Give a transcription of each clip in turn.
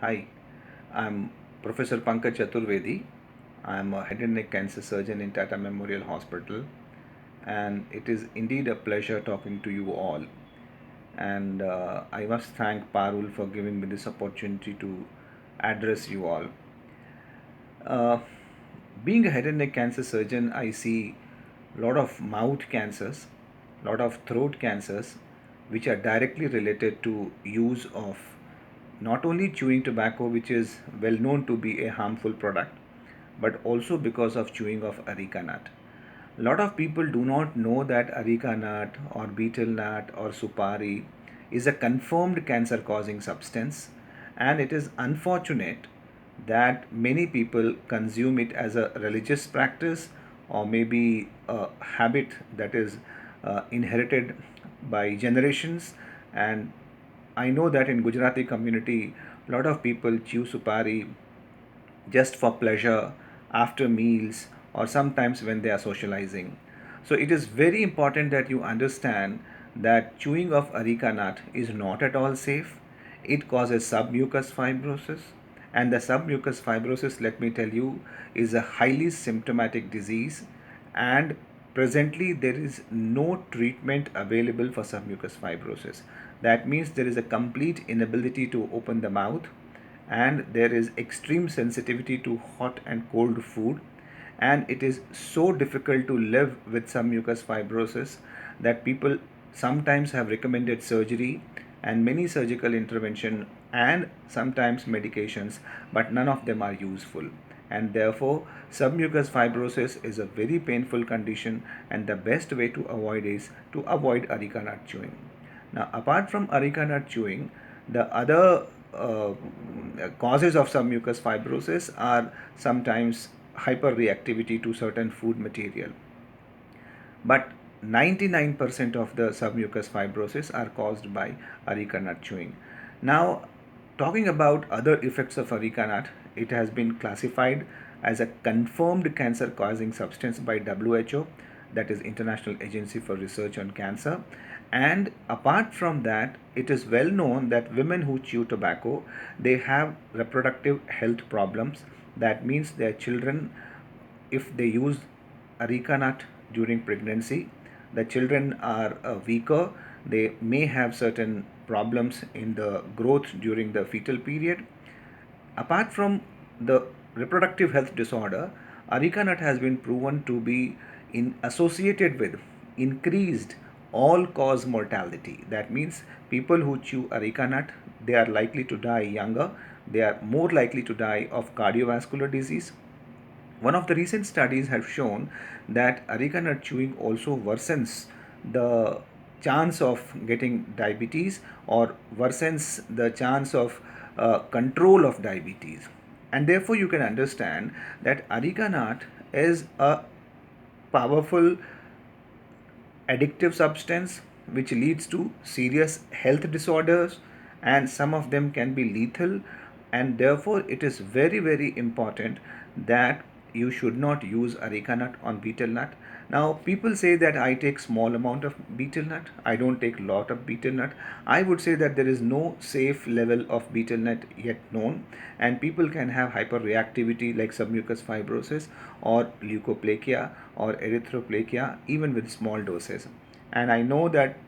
Hi, I'm Professor Pankaj Chaturvedi. I'm a head and neck cancer surgeon in Tata Memorial Hospital, and it is indeed a pleasure talking to you all. And I must thank Parul for giving me this opportunity to address you all. Uh, Being a head and neck cancer surgeon, I see a lot of mouth cancers, lot of throat cancers, which are directly related to use of not only chewing tobacco, which is well known to be a harmful product, but also because of chewing of areca nut. A lot of people do not know that areca nut or betel nut or supari is a confirmed cancer causing substance, and it is unfortunate that many people consume it as a religious practice or maybe a habit that is inherited by generations. And I know that in Gujarati community a lot of people chew supari just for pleasure after meals or sometimes when they are socializing. So it is very important that you understand that chewing of areca nut is not at all safe. It causes submucous fibrosis, and the submucous fibrosis, let me tell you, is a highly symptomatic disease, and presently there is no treatment available for submucous fibrosis. That means there is a complete inability to open the mouth, and there is extreme sensitivity to hot and cold food, and it is so difficult to live with some mucus fibrosis that people sometimes have recommended surgery and many surgical intervention and sometimes medications, but none of them are useful. And therefore submucous fibrosis is a very painful condition, and the best way to avoid is to avoid areca nut chewing. Now, apart from areca nut chewing, the other causes of submucous fibrosis are sometimes hyperreactivity to certain food material. But 99% of the submucous fibrosis are caused by areca nut chewing. Now, talking about other effects of areca nut, it has been classified as a confirmed cancer causing substance by WHO, that is International Agency for Research on Cancer. And apart from that, it is well known that women who chew tobacco, they have reproductive health problems. That means their children, if they use areca nut during pregnancy, the children are weaker. They may have certain problems in the growth during the fetal period. Apart from the reproductive health disorder, areca nut has been proven to be associated with increased all cause mortality. That means people who chew areca nut, they are likely to die younger, they are more likely to die of cardiovascular disease. One of the recent studies have shown that areca nut chewing also worsens the chance of getting diabetes or worsens the chance of control of diabetes. And therefore, you can understand that areca nut is a powerful addictive substance which leads to serious health disorders, and some of them can be lethal. And therefore it is very important that you should not use areca nut on betel nut. Now people say that I take small amount of betel nut, I don't take lot of betel nut. I would say that there is no safe level of betel nut yet known, and people can have hyperreactivity like submucous fibrosis or leukoplakia or erythroplakia even with small doses. And I know that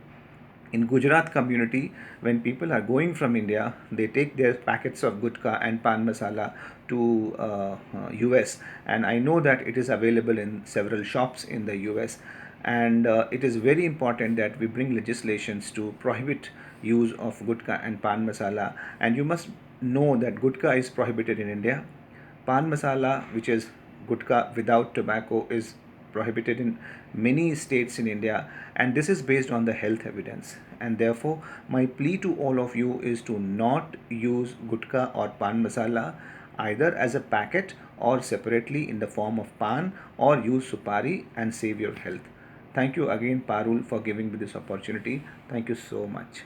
in Gujarat community, when people are going from India, they take their packets of gutka and pan masala to US, and I know that it is available in several shops in the US. And it is very important that we bring legislations to prohibit use of gutka and pan masala. And you must know that gutka is prohibited in India. Pan masala, which is gutka without tobacco, is prohibited in many states in India, and this is based on the health evidence. And therefore, my plea to all of you is to not use gutka or pan masala either as a packet or separately in the form of pan, or use supari and save your health. Thank you again, Parul, for giving me this opportunity. Thank you so much.